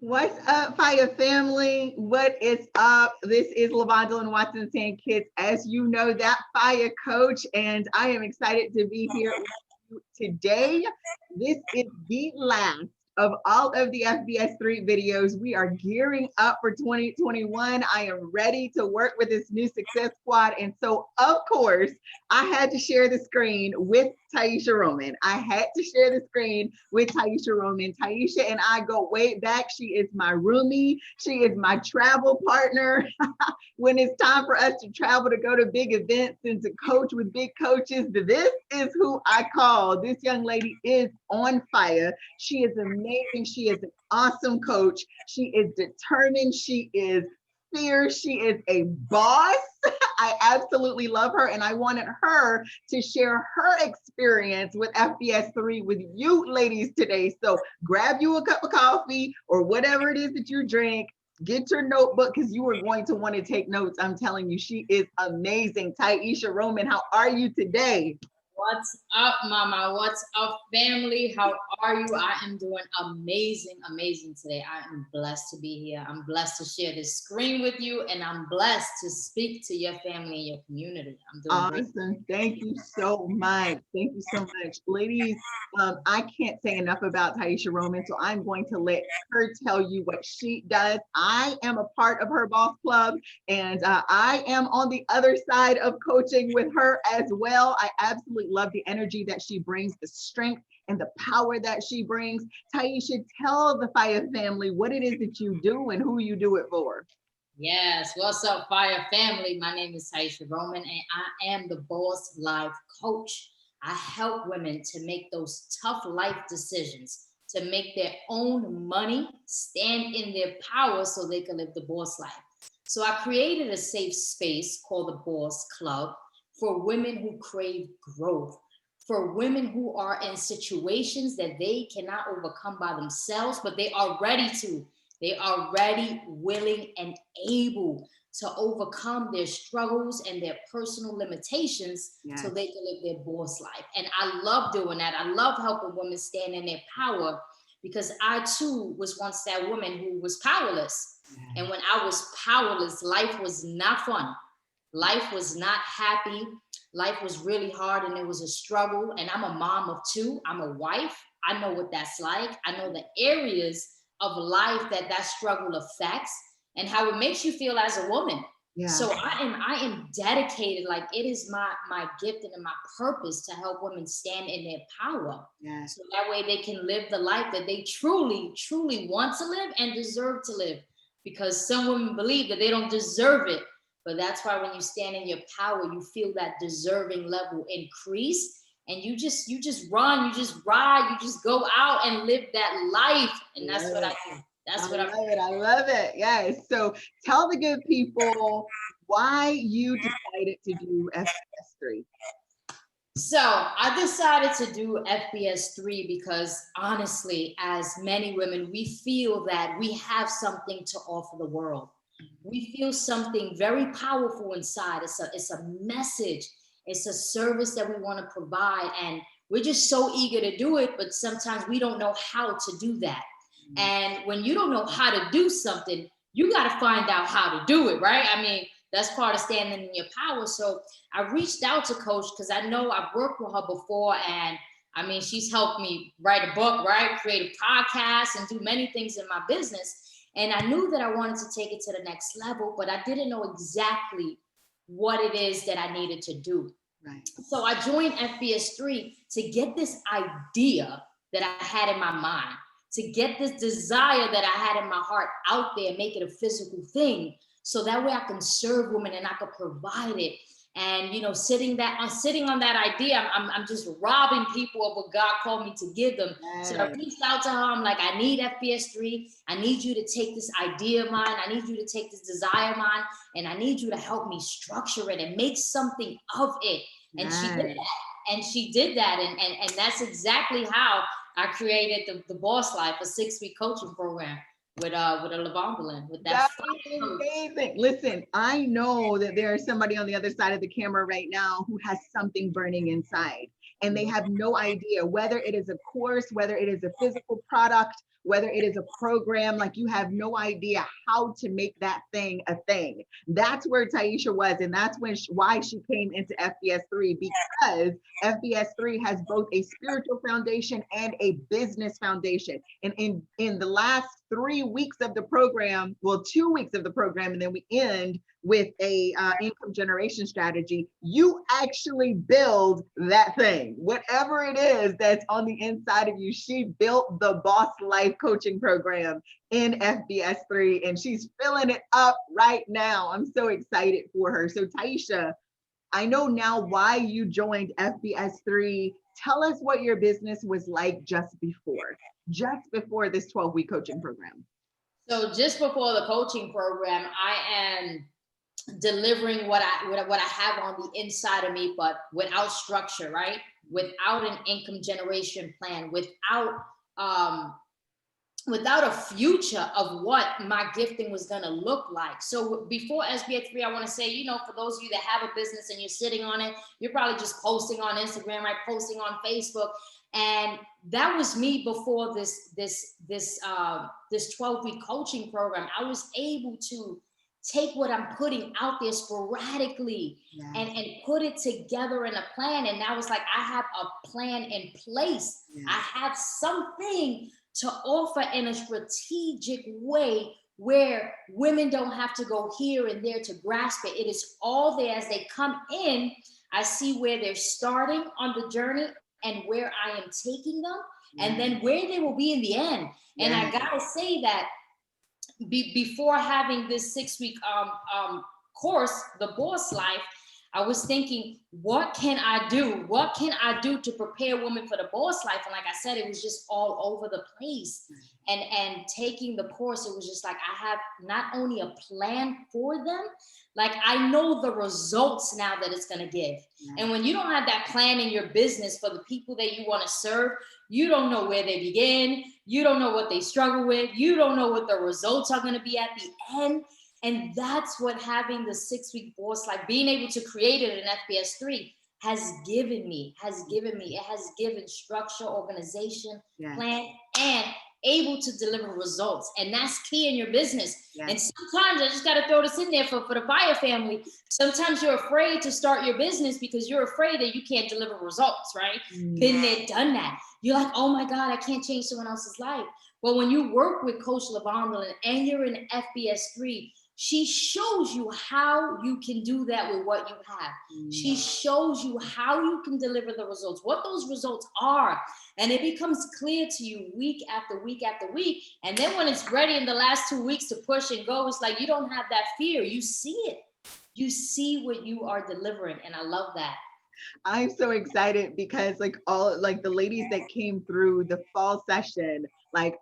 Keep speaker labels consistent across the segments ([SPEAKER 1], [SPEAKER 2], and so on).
[SPEAKER 1] What's up, Fire family? What is up? This is Lavonda Watson saying, kids, as you know, that Fire coach, and I am excited to be here with you today. This is the last of all of the FBS3 videos. We are gearing up for 2021. I am ready to work with this new success squad. And so, of course, I had to share the screen with Tyesha Roman. I had to share the screen with Tyesha Roman. Tyesha and I go way back. She is my roomie. She is my travel partner. When it's time for us to travel to go to big events and to coach with big coaches, this is who I call. This young lady is on fire. She is amazing. She is an awesome coach. She is determined. She is fierce. She is a boss. I absolutely love her, and I wanted her to share her experience with FBS3 with you ladies today. So grab you a cup of coffee or whatever it is that you drink. Get your notebook because you are going to want to take notes. I'm telling you, she is amazing. Tyesha Roman, how are you today?
[SPEAKER 2] What's up, mama? What's up, family? How are you? I am doing amazing, amazing today. I am blessed to be here. I'm blessed to share this screen with you, and I'm blessed to speak to your family and your community. I'm doing
[SPEAKER 1] Awesome.
[SPEAKER 2] great.
[SPEAKER 1] Thank you so much. Thank you so much. Ladies, I can't say enough about Tyesha Roman, so I'm going to let her tell you what she does. I am a part of her boss club, and I am on the other side of coaching with her as well. I absolutely love the energy that she brings, the strength and the power that she brings. Tyesha, tell the Fire family what it is that you do and who you do it for.
[SPEAKER 2] Yes, what's up, Fire family? My name is Tyesha Roman, and I am the Boss Life Coach. I help women to make those tough life decisions, to make their own money, stand in their power so they can live the boss life. So I created a safe space called the Boss Club for women who crave growth, for women who are in situations that they cannot overcome by themselves, but they are ready to. They are ready, willing, and able to overcome their struggles and their personal limitations so
[SPEAKER 1] Yes.
[SPEAKER 2] they can live their boss life. And I love doing that. I love helping women stand in their power because I too was once that woman who was powerless. And when I was powerless, life was not fun. Life was not happy. Life was really hard and it was a struggle. And I'm a mom of two. I'm a wife. I know what that's like. I know the areas of life that struggle affects and how it makes you feel as a woman.
[SPEAKER 1] Yeah.
[SPEAKER 2] So I am dedicated, like it is my gift and my purpose to help women stand in their power.
[SPEAKER 1] Yeah.
[SPEAKER 2] So that way they can live the life that they truly, truly want to live and deserve to live. Because some women believe that they don't deserve it. But that's why when you stand in your power, you feel that deserving level increase. And you just run, you just ride, you just go out and live that life. And that's
[SPEAKER 1] Love
[SPEAKER 2] what I
[SPEAKER 1] it.
[SPEAKER 2] do. That's
[SPEAKER 1] I
[SPEAKER 2] what I'm
[SPEAKER 1] love it. I love it. Yes. So tell the good people why you decided to do FBS3.
[SPEAKER 2] So I decided to do FBS3 because honestly, as many women, we feel that we have something to offer the world. We feel something very powerful inside. It's a message. It's a service that we want to provide. And we're just so eager to do it, but sometimes we don't know how to do that. And when you don't know how to do something, you got to find out how to do it, right? I mean, that's part of standing in your power. So I reached out to Coach because I know I've worked with her before, and I mean, she's helped me write a book, right? Create a podcast and do many things in my business. And I knew that I wanted to take it to the next level, but I didn't know exactly what it is that I needed to do.
[SPEAKER 1] Right.
[SPEAKER 2] So I joined FBS3 to get this idea that I had in my mind, to get this desire that I had in my heart out there, make it a physical thing. So that way I can serve women and I could provide it. And sitting on that idea, I'm just robbing people of what God called me to give them.
[SPEAKER 1] Yes.
[SPEAKER 2] So I reached out to her. I'm like, I need FBS3. I need you to take this idea of mine. I need you to take this desire of mine, and I need you to help me structure it and make something of it. And
[SPEAKER 1] Yes.
[SPEAKER 2] she did that. And she did that. And that's exactly how I created the Boss Life, a 6-week coaching program with a Lavonda, with that.
[SPEAKER 1] That's amazing. Listen, I know that there is somebody on the other side of the camera right now who has something burning inside, and they have no idea whether it is a course, whether it is a physical product, whether it is a program, like you have no idea how to make that thing a thing. That's where Tyesha was. And that's why she came into FBS3, because FBS3 has both a spiritual foundation and a business foundation. And in the last 3 weeks of the program, well, 2 weeks of the program, and then we end with a income generation strategy, you actually build that thing. Whatever it is that's on the inside of you, she built the Boss Life Coaching Program in FBS3, and she's filling it up right now. I'm so excited for her. So Tyesha, I know now why you joined FBS3. Tell us what your business was like just before this 12-week coaching program.
[SPEAKER 2] So just before the coaching program, I am delivering what I have on the inside of me, but without structure, right? Without an income generation plan, without a future of what my gifting was going to look like. So before SBA3, I want to say, you know, for those of you that have a business and you're sitting on it, you're probably just posting on Instagram, right? Posting on Facebook. And that was me before this 12-week coaching program. I was able to take what I'm putting out there sporadically, yes, and put it together in a plan. And now it's like, I have a plan in place. Yes. I have something to offer in a strategic way where women don't have to go here and there to grasp it. It is all there as they come in. I see where they're starting on the journey and where I am taking them, yes, and then where they will be in the end. And yes, I gotta say that before having this 6-week course, the Boss Life, I was thinking, what can I do? What can I do to prepare women for the Boss Life? And like I said, it was just all over the place. And taking the course, it was just like, I have not only a plan for them, like I know the results now that it's gonna give. And when you don't have that plan in your business for the people that you wanna serve, you don't know where they begin. You don't know what they struggle with. You don't know what the results are gonna be at the end. And that's what having the 6-week Boss Life, being able to create it in FBS3 has given me. It has given structure, organization, yes, plan, and able to deliver results. And that's key in your business. Yes. And sometimes I just got to throw this in there for the buyer family. Sometimes you're afraid to start your business because you're afraid that you can't deliver results, right? Been there, done that. You're like, oh my God, I can't change someone else's life. Well, when you work with Coach LaVonda and you're in FBS3, she shows you how you can do that with what you have. She shows you how you can deliver the results, what those results are. And it becomes clear to you week after week after week. And then when it's ready in the last 2 weeks to push and go, it's like you don't have that fear. You see it. You see what you are delivering. And I love that.
[SPEAKER 1] I'm so excited because the ladies that came through the fall session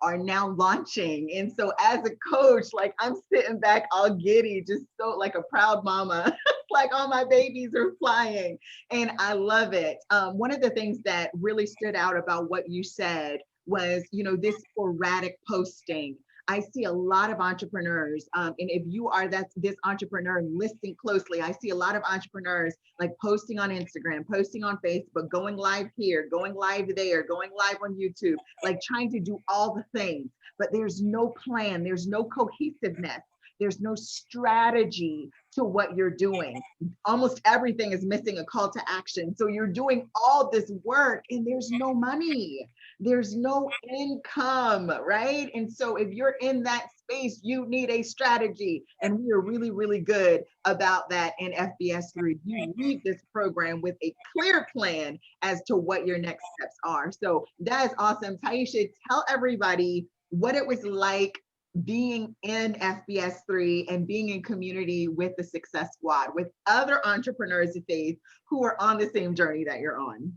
[SPEAKER 1] are now launching. And so as a coach, I'm sitting back all giddy, just so like a proud mama, like all my babies are flying. And I love it. One of the things that really stood out about what you said was, this sporadic posting. I see a lot of entrepreneurs, and if you are this entrepreneur, listening closely, I see a lot of entrepreneurs posting on Instagram, posting on Facebook, going live here, going live there, going live on YouTube, trying to do all the things, but there's no plan, there's no cohesiveness, there's no strategy to what you're doing. Almost everything is missing a call to action. So you're doing all this work and there's no money. There's no income, right? And so if you're in that space, you need a strategy. And we are really, really good about that in FBS3. You leave this program with a clear plan as to what your next steps are. So that is awesome. Tyesha, tell everybody what it was like being in FBS3 and being in community with the Success Squad, with other entrepreneurs of faith who are on the same journey that you're on.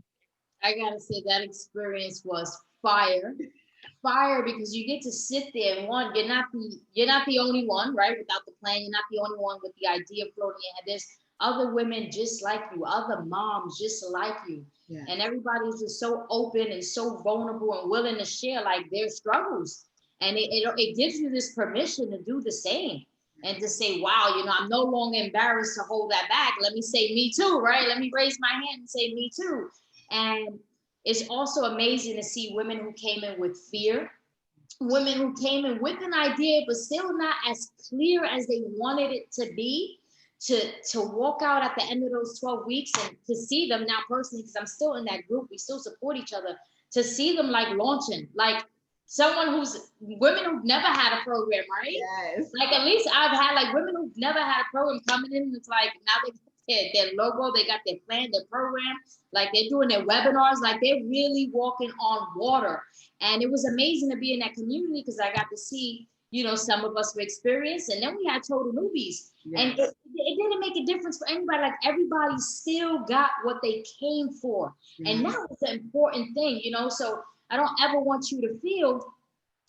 [SPEAKER 2] I gotta say that experience was fire because you get to sit there and you're not the only one, right? Without the plan, you're not the only one with the idea floating in your head. There's other women just like you, other moms just like you. Yeah. And everybody's just so open and so vulnerable and willing to share their struggles. And it gives you this permission to do the same and to say, wow, I'm no longer embarrassed to hold that back. Let me say me too, right? Let me raise my hand and say me too. And it's also amazing to see women who came in with fear, women who came in with an idea, but still not as clear as they wanted it to be, to walk out at the end of those 12 weeks and to see them now personally, because I'm still in that group, we still support each other, to see them like launching, like someone who's women who've never had a program, right?
[SPEAKER 1] Yes.
[SPEAKER 2] Like at least I've had like women who've never had a program coming in, and it's like now they got their logo, they got their plan, their program, like they're doing their webinars, like they're really walking on water. And it was amazing to be in that community because I got to see, some of us were experienced, and then we had total newbies.
[SPEAKER 1] Yes.
[SPEAKER 2] And it didn't make a difference for anybody. Like everybody still got what they came for.
[SPEAKER 1] Yes.
[SPEAKER 2] And that was the important thing, so I don't ever want you to feel,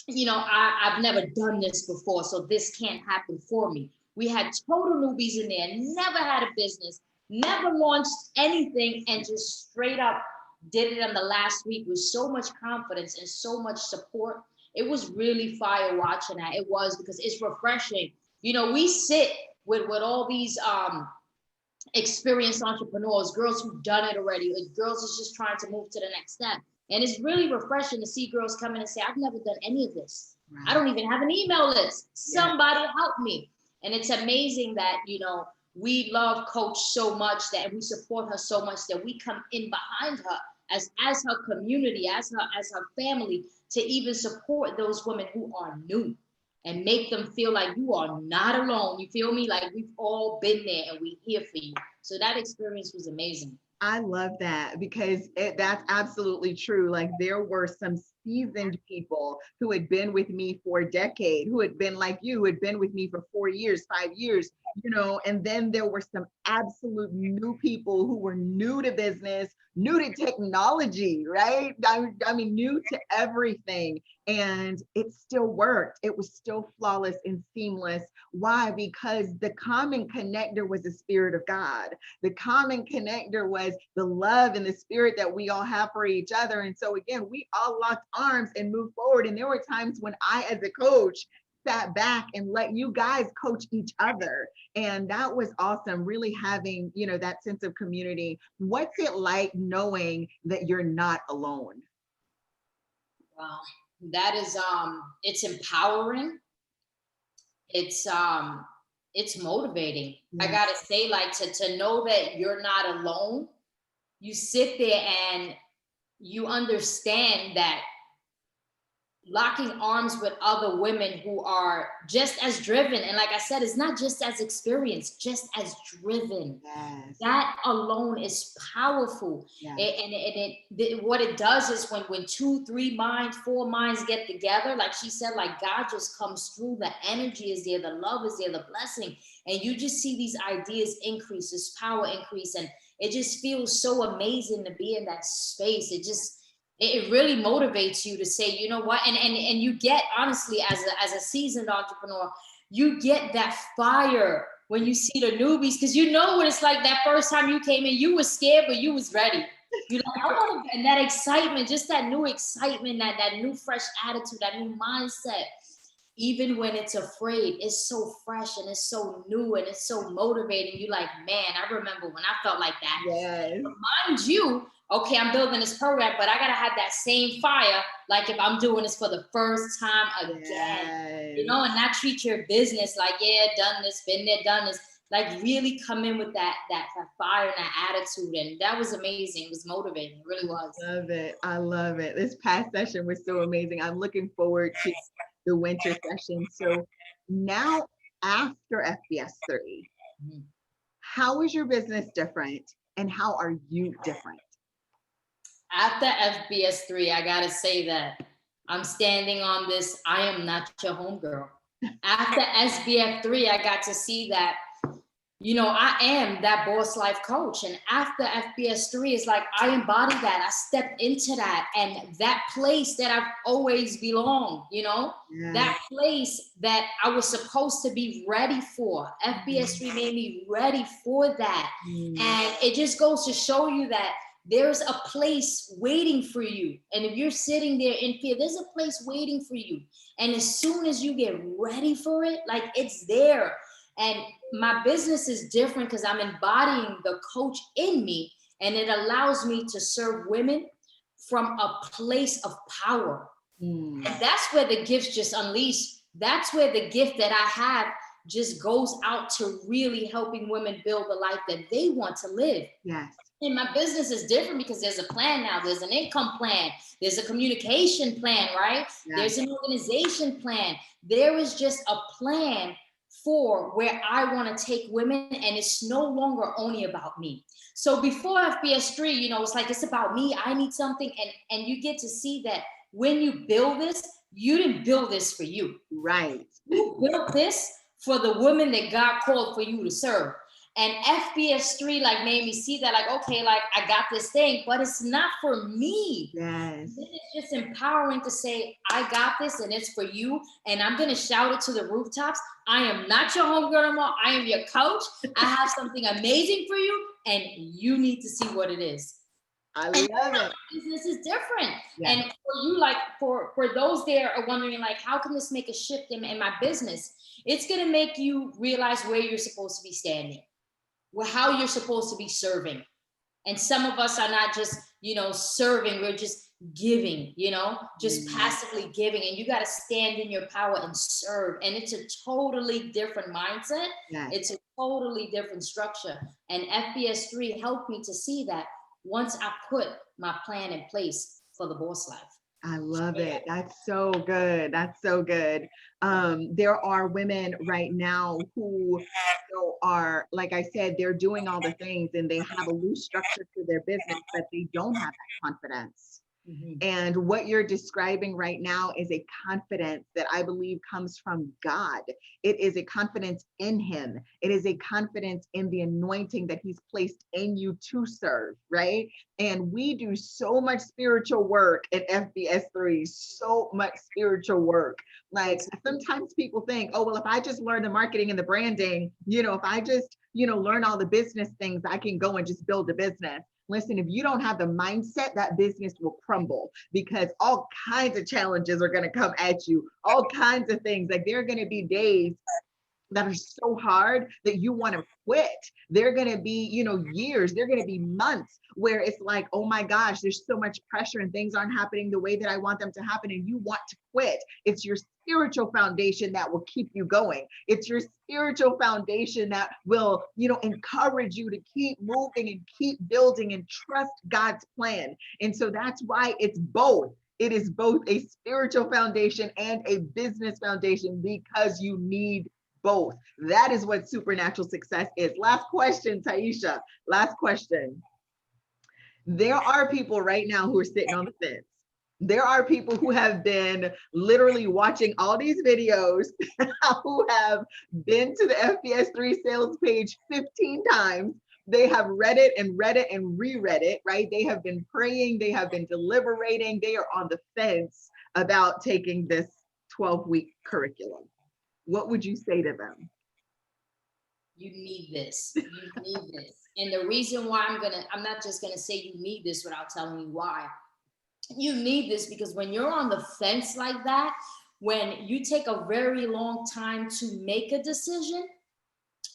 [SPEAKER 2] I've never done this before, so this can't happen for me. We had total newbies in there, never had a business, never launched anything, and just straight up did it in the last week with so much confidence and so much support. It was really fire watching that. It was, because it's refreshing. We sit with all these experienced entrepreneurs, girls who've done it already, girls who's just trying to move to the next step. And it's really refreshing to see girls come in and say, I've never done any of this. Right. I don't even have an email list. Somebody help me. And it's amazing that, we love Coach so much, that we support her so much, that we come in behind her as her community, as her family, to even support those women who are new and make them feel like you are not alone. You feel me? Like we've all been there and we're here for you. So that experience was amazing.
[SPEAKER 1] I love that, because that's absolutely true. Like there were some seasoned people who had been with me for a decade, who had been like you, who had been with me for 4 years, 5 years, and then there were some absolute new people who were new to business, new to technology, right? I mean, new to everything. And it still worked. It was still flawless and seamless. Why? Because the common connector was the Spirit of God. The common connector was the love and the spirit that we all have for each other. And so again, we all locked arms and moved forward. And there were times when I, as a coach, sat back and let you guys coach each other. And that was awesome, really having, that sense of community. What's it like knowing that you're not alone?
[SPEAKER 2] Wow. That is, it's empowering. It's motivating. Yes. I gotta say, like, to know that you're not alone. You sit there and you understand that locking arms with other women who are just as driven. And like I said, it's not just as experienced, just as driven. Yes. That alone is powerful. Yes. What it does is when 2, 3 minds, 4 minds get together, like she said, like God just comes through. The energy is there, the love is there, the blessing. And you just see these ideas increase, this power increase. And it just feels so amazing to be in that space. It really motivates you to say, you know what, and you get, honestly, as a seasoned entrepreneur, you get that fire when you see the newbies, because what it's like that first time you came in, you was scared, but you was ready. And that excitement, just that new excitement, that new fresh attitude, that new mindset, even when it's afraid, it's so fresh and it's so new and it's so motivating. You like, man, I remember when I felt like that. Yes. Mind you, okay, I'm building this program, but I gotta have that same fire, like if I'm doing this for the first time again, yes. And not treat your business like, yeah, done this, been there, done this. Like really come in with that fire and that attitude. And that was amazing. It was motivating. It really was.
[SPEAKER 1] I love it. This past session was so amazing. I'm looking forward to the winter session. So now after FBS3, how is your business different and how are you different?
[SPEAKER 2] After FBS3, I gotta say that I'm standing on this, I am not your homegirl. After SBF3, I got to see that, I am that boss life coach. And after FBS3, it's like I embody that. I stepped into that, and that place that I've always belonged, that place that I was supposed to be ready for. FBS3 made me ready for that. And it just goes to show you that there's a place waiting for you. And if you're sitting there in fear, there's a place waiting for you. And as soon as you get ready for it, like it's there. And my business is different because I'm embodying the coach in me, and it allows me to serve women from a place of power.
[SPEAKER 1] Mm.
[SPEAKER 2] And that's where the gifts just unleash. That's where the gift that I have just goes out to really helping women build the life that they want to live.
[SPEAKER 1] Yes.
[SPEAKER 2] And my business is different because there's a plan now. There's an income plan. There's a communication plan, right?
[SPEAKER 1] Yes.
[SPEAKER 2] There's an organization plan. There is just a plan for where I want to take women, and it's no longer only about me. So before FBS3, you know, it's like, it's about me. I need something. And you get to see that when you build this, you didn't build this for you.
[SPEAKER 1] Right.
[SPEAKER 2] You built this for the women that God called for you to serve. And FBS3 like made me see that, like, okay, like I got this thing, but it's not for me.
[SPEAKER 1] Yes.
[SPEAKER 2] It's just empowering to say, I got this and it's for you. And I'm going to shout it to the rooftops. I am not your homegirl anymore. I am your coach. I have something amazing for you, and you need to see what it is.
[SPEAKER 1] I love it.
[SPEAKER 2] Business is different.
[SPEAKER 1] Yeah.
[SPEAKER 2] And for you, like for those there are wondering, like, how can this make a shift in my business? It's going to make you realize where you're supposed to be standing, how you're supposed to be serving. And some of us are not just, you know, serving, we're just giving, you know, just passively giving. And you got to stand in your power and serve. And it's a totally different mindset.
[SPEAKER 1] Yes.
[SPEAKER 2] It's a totally different structure. And FBS3 helped me to see that once I put my plan in place for the boss life.
[SPEAKER 1] I love it. That's so good. That's so good. There are women right now who are, like I said, they're doing all the things and they have a loose structure to their business, but they don't have that confidence. And what you're describing right now is a confidence that I believe comes from God. It is a confidence in Him. It is a confidence in the anointing that He's placed in you to serve, right? And we do so much spiritual work at FBS3, so much spiritual work. Like sometimes people think, oh, well, if I just learn the marketing and the branding, you know, if I just, you know, learn all the business things, I can go and just build a business. Listen, if you don't have the mindset, that business will crumble because all kinds of challenges are going to come at you, all kinds of things. Like there are going to be days that are so hard that you want to quit. They're going to be, you know, years, they're going to be months where it's like, oh my gosh, there's so much pressure and things aren't happening the way that I want them to happen. And you want to quit. It's your spiritual foundation that will keep you going. It's your spiritual foundation that will, you know, encourage you to keep moving and keep building and trust God's plan. And so that's why it's both. It is both a spiritual foundation and a business foundation because you need both. That is what supernatural success is. Last question, Tyesha. Last question. There are people right now who are sitting on the fence. There are people who have been literally watching all these videos, who have been to the FBS3 sales page 15 times. They have read it and reread it, right? They have been praying, they have been deliberating, they are on the fence about taking this 12-week curriculum. What would you say to them?
[SPEAKER 2] You need this. You need this. And the reason why I'm not just gonna say you need this without telling you why. You need this because when you're on the fence like that, when you take a very long time to make a decision,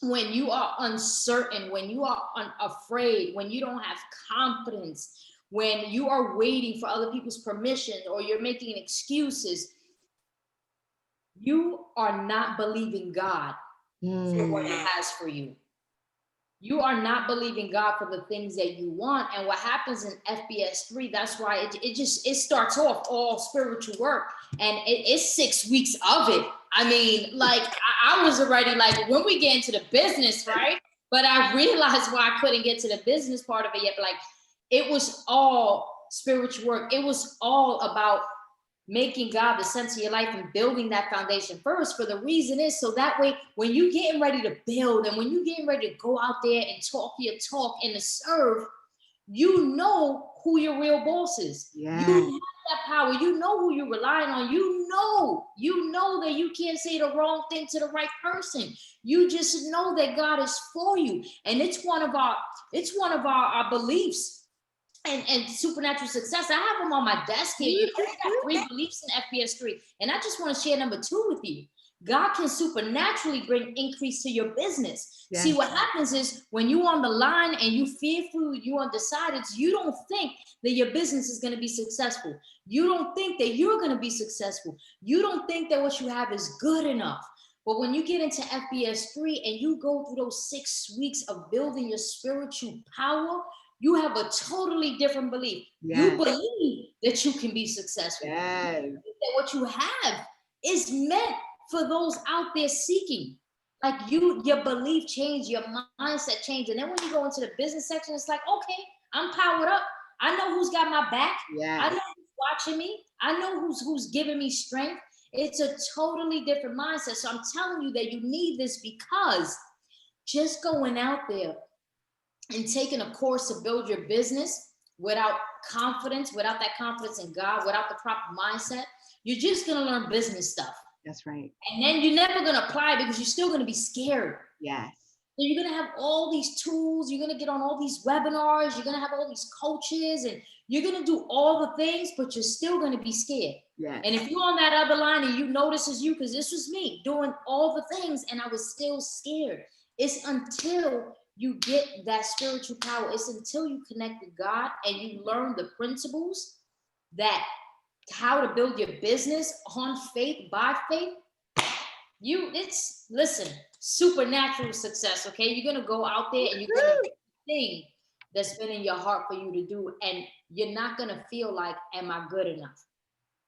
[SPEAKER 2] when you are uncertain, when you are afraid, when you don't have confidence, when you are waiting for other people's permission or you're making excuses, you are not believing God for what He has for you. You are not believing God for the things that you want. And what happens in FBS3, that's why it starts off all spiritual work. And it's 6 weeks of it. I mean, like I was already like, when we get into the business, right? But I realized why I couldn't get to the business part of it yet. But like, it was all spiritual work. It was all about making God the center of your life and building that foundation first. For the reason is so that way, when you're getting ready to build and when you're getting ready to go out there and talk your talk and to serve, you know who your real boss is.
[SPEAKER 1] Yes.
[SPEAKER 2] You have that power. You know who you're relying on. You know that you can't say the wrong thing to the right person. You just know that God is for you. And it's one of our beliefs. And supernatural success. I have them on my desk here. You know, I got 3 beliefs in FBS3, and I just want to share number 2 with you. God can supernaturally bring increase to your business.
[SPEAKER 1] Yes.
[SPEAKER 2] See, what happens is when you're on the line and you fearful, you undecided, you don't think that your business is going to be successful. You don't think that you're going to be successful. You don't think that what you have is good enough. But when you get into FBS3 and you go through those 6 weeks of building your spiritual power, you have a totally different belief.
[SPEAKER 1] Yes.
[SPEAKER 2] You believe that you can be successful.
[SPEAKER 1] Yes.
[SPEAKER 2] You think that what you have is meant for those out there seeking. Like your belief change, your mindset change. And then when you go into the business section, it's like, okay, I'm powered up. I know who's got my back.
[SPEAKER 1] Yes.
[SPEAKER 2] I know who's watching me. I know who's giving me strength. It's a totally different mindset. So I'm telling you that you need this, because just going out there and taking a course to build your business without confidence, without that confidence in God, without the proper mindset, you're just going to learn business stuff.
[SPEAKER 1] That's right.
[SPEAKER 2] And then you're never going to apply it because you're still going to be scared.
[SPEAKER 1] Yes.
[SPEAKER 2] So you're going to have all these tools. You're going to get on all these webinars. You're going to have all these coaches, and you're going to do all the things, but you're still going to be scared.
[SPEAKER 1] Yes.
[SPEAKER 2] And if you're on that other line and you notice it's you, because this was me doing all the things and I was still scared. It's until you get that spiritual power. It's until you connect with God and you learn the principles that how to build your business on faith, by faith. Listen, supernatural success, okay? You're going to go out there and you're going to do the thing that's been in your heart for you to do, and you're not going to feel like, am I good enough?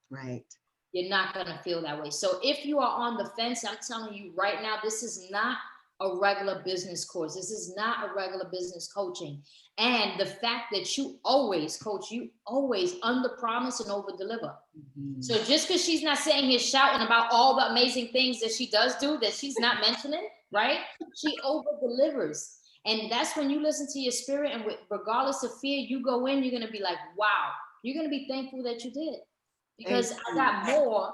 [SPEAKER 1] Right.
[SPEAKER 2] You're not going to feel that way. So if you are on the fence, I'm telling you right now, this is not a regular business course. This is not a regular business coaching. And the fact that you always coach, you always under promise and over deliver. Mm-hmm. So just because she's not sitting here shouting about all the amazing things that she does do that she's not mentioning, right? She over delivers. And that's when you listen to your spirit, and regardless of fear, you go in, you're going to be like, wow, you're going to be thankful that you did, because I got more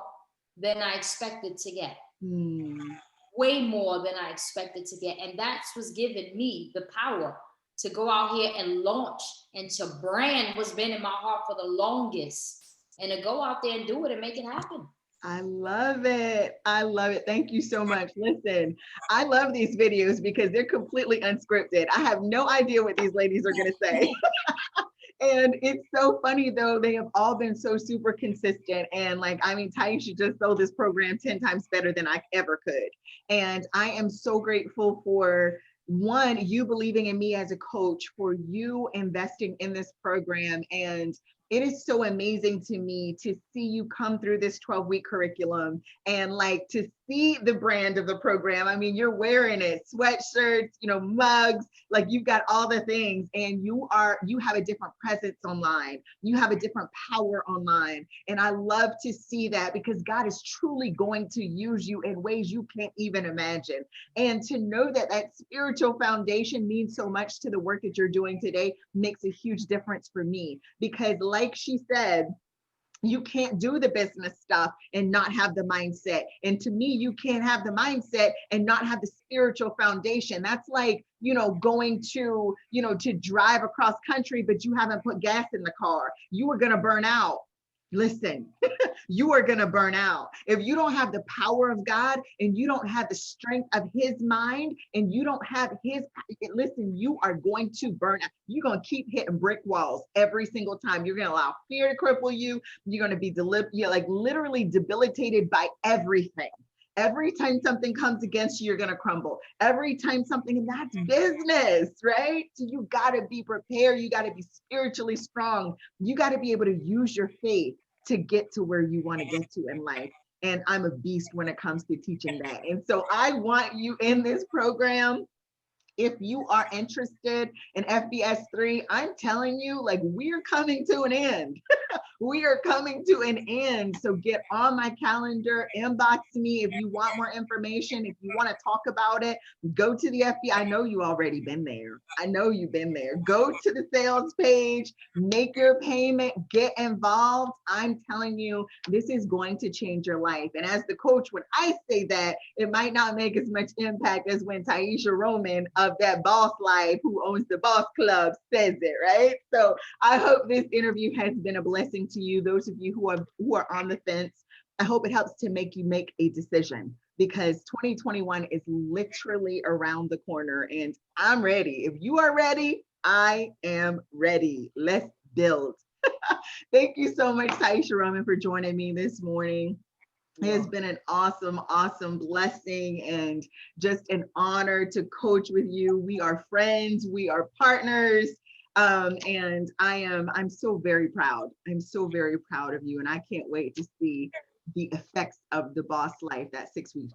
[SPEAKER 2] than I expected to get. Way more than I expected to get. And that's what's given me the power to go out here and launch and to brand what's been in my heart for the longest, and to go out there and do it and make it happen.
[SPEAKER 1] I love it. I love it. Thank you so much. Listen, I love these videos because they're completely unscripted. I have no idea what these ladies are going to say. And it's so funny though, they have all been so super consistent. And like, I mean, Tyesha just sold this program 10 times better than I ever could. And I am so grateful for, one, you believing in me as a coach, for you investing in this program. And it is so amazing to me to see you come through this 12-week curriculum and like to see the brand of the program. I mean, you're wearing it, sweatshirts, mugs, like you've got all the things, and you have a different presence online. You have a different power online. And I love to see that, because God is truly going to use you in ways you can't even imagine. And to know that that spiritual foundation means so much to the work that you're doing today makes a huge difference for me, because like she said, you can't do the business stuff and not have the mindset. And to me, you can't have the mindset and not have the spiritual foundation. That's like, going to drive across country, but you haven't put gas in the car. You are going to burn out. Listen, you are going to burn out. If you don't have the power of God, and you don't have the strength of his mind, and you don't have listen, you are going to burn out. You're going to keep hitting brick walls every single time. You're going to allow fear to cripple you. You're going to be literally debilitated by everything. Every time something comes against you, you're going to crumble. Every time something, that's business, right? So you got to be prepared. You got to be spiritually strong. You got to be able to use your faith to get to where you want to get to in life. And I'm a beast when it comes to teaching that. And so I want you in this program. If you are interested in FBS3, I'm telling you, like, we're coming to an end. We are coming to an end. So get on my calendar, inbox me if you want more information. If you want to talk about it, go to the FB. I know you already been there. I know you've been there. Go to the sales page, make your payment, get involved. I'm telling you, this is going to change your life. And as the coach, when I say that, it might not make as much impact as when Tyesha Roman of that Boss Life, who owns the Boss Club, says it, right? So I hope this interview has been a blessing to you. Those of you who are on the fence, I hope it helps to make you make a decision. because 2021 is literally around the corner and I'm ready. If you are ready, I am ready. Let's build. Thank you so much, Tyesha Roman, for joining me this morning. It has been an awesome, awesome blessing and just an honor to coach with you. We are friends, we are partners. And I'm so very proud. I'm so very proud of you. And I can't wait to see the effects of the Boss Life, that six week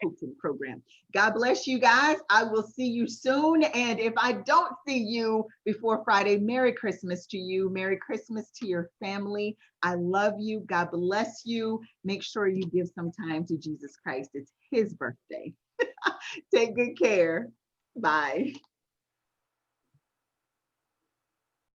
[SPEAKER 1] coaching program. God bless you guys. I will see you soon. And if I don't see you before Friday, Merry Christmas to you. Merry Christmas to your family. I love you. God bless you. Make sure you give some time to Jesus Christ. It's his birthday. Take good care. Bye.